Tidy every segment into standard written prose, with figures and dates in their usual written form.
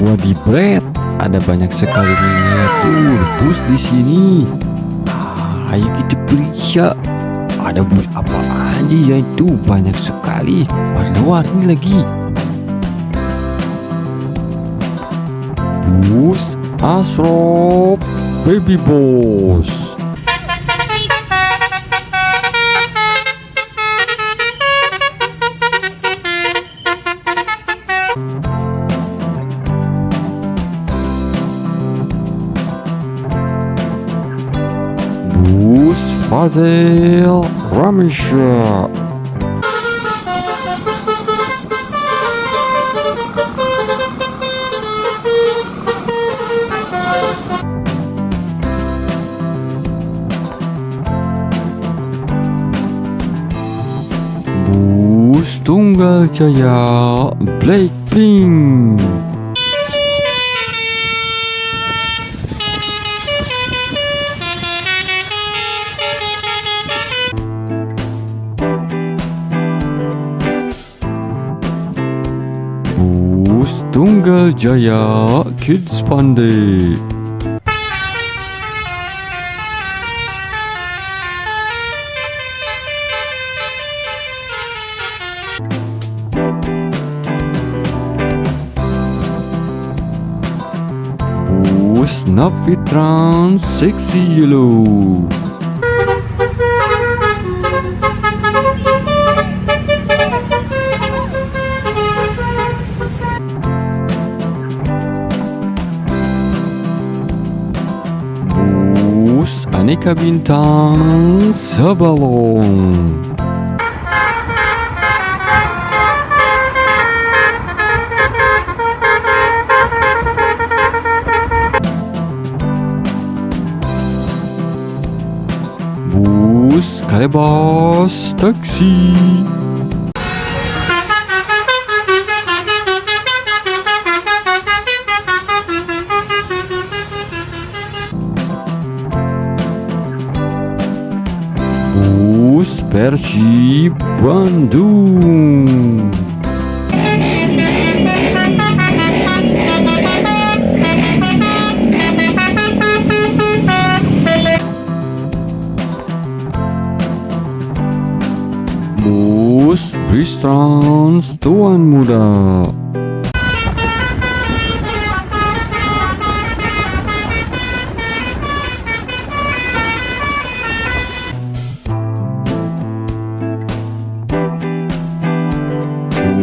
Wadibret, ada banyak sekali miniatur bus di sini. Ayo kita periksa. Ada bus apa aja ya itu? Banyak sekali, warna-warni lagi. Bus Asrop Baby Boss. Bus Fadel Ramesha. Bus Tunggal Jaya Blackpink. Bus Tunggal Jaya Kids Pandai. Bus Navitran Sexy Yellow. Bus Aneka Bintang Sabalong. Bus Kalebas Taksi. Bus Persib Bandung. Bus Bristrans Tuan Muda.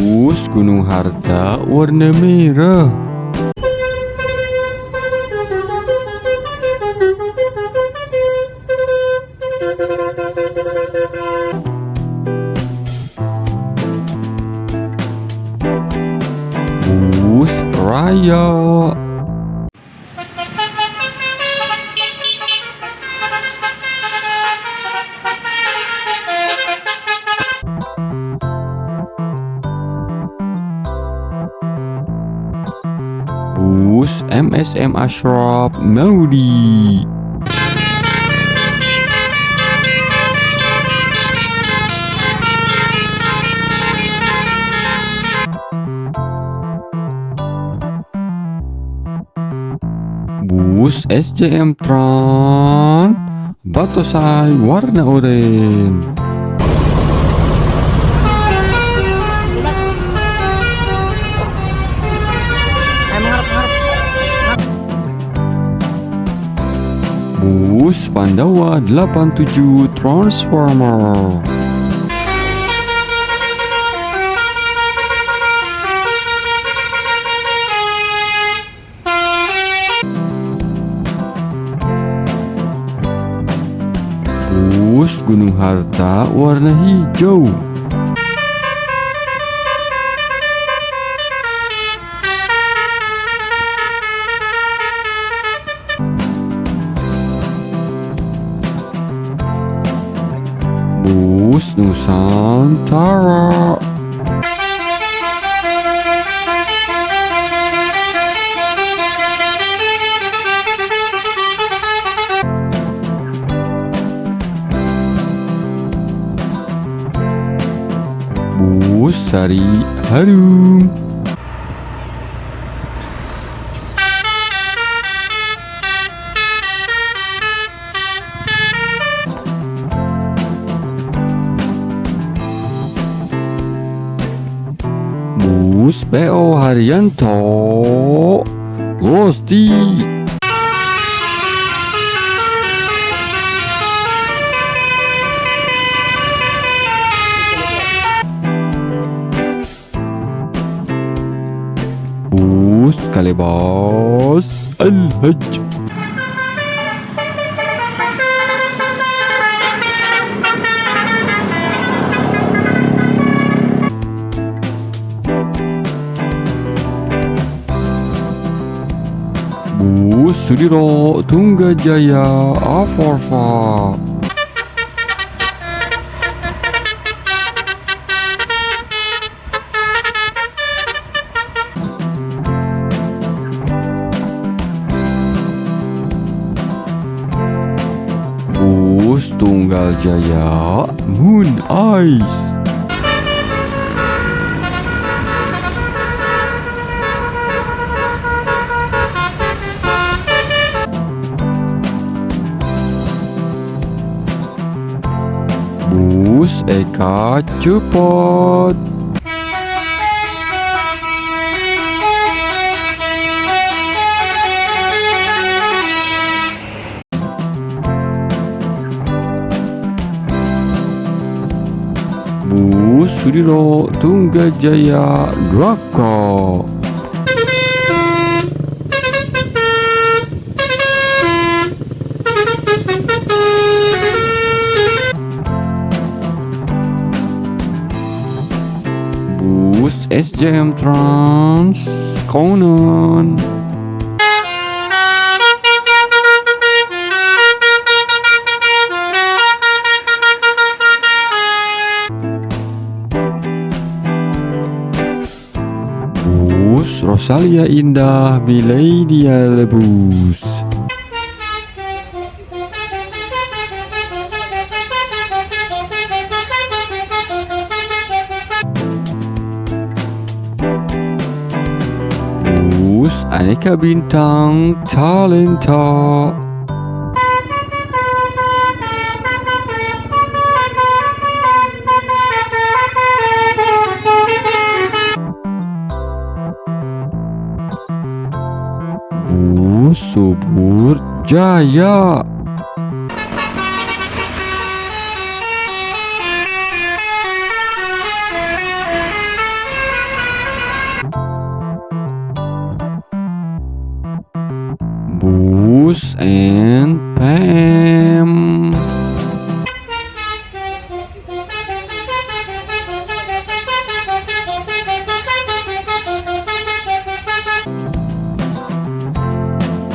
Bus Gunung Harta warna merah. Bus Raya. Bus MSM Ashraf Maudi. Bus SJM Tran Batosai warna oranye. Bus Pandawa 87 Transformer. Bus Gunung Harta warna hijau. Bus Nusantara. Bus Sari Harum. Bus PO Haryanto Gusti. Bus Kalebas Al-Hajj. Bus Sudiro Tunggajaya Aforfa. Bus Tunggal Jaya Moon Ice. Bus Eka Cepat. Bus Sudiro Tunggajaya Draka. Bus SJM Trans Konon. Bus Rosalia Indah Milenia Lebus. Bus Aneka Bintang Talenta. Bus Subur Jaya. Bus and Pam.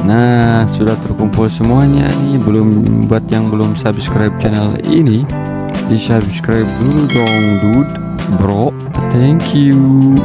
Nah, sudah terkumpul semuanya nih. Buat yang belum subscribe channel ini, di subscribe dulu dong, dude, bro. Thank you.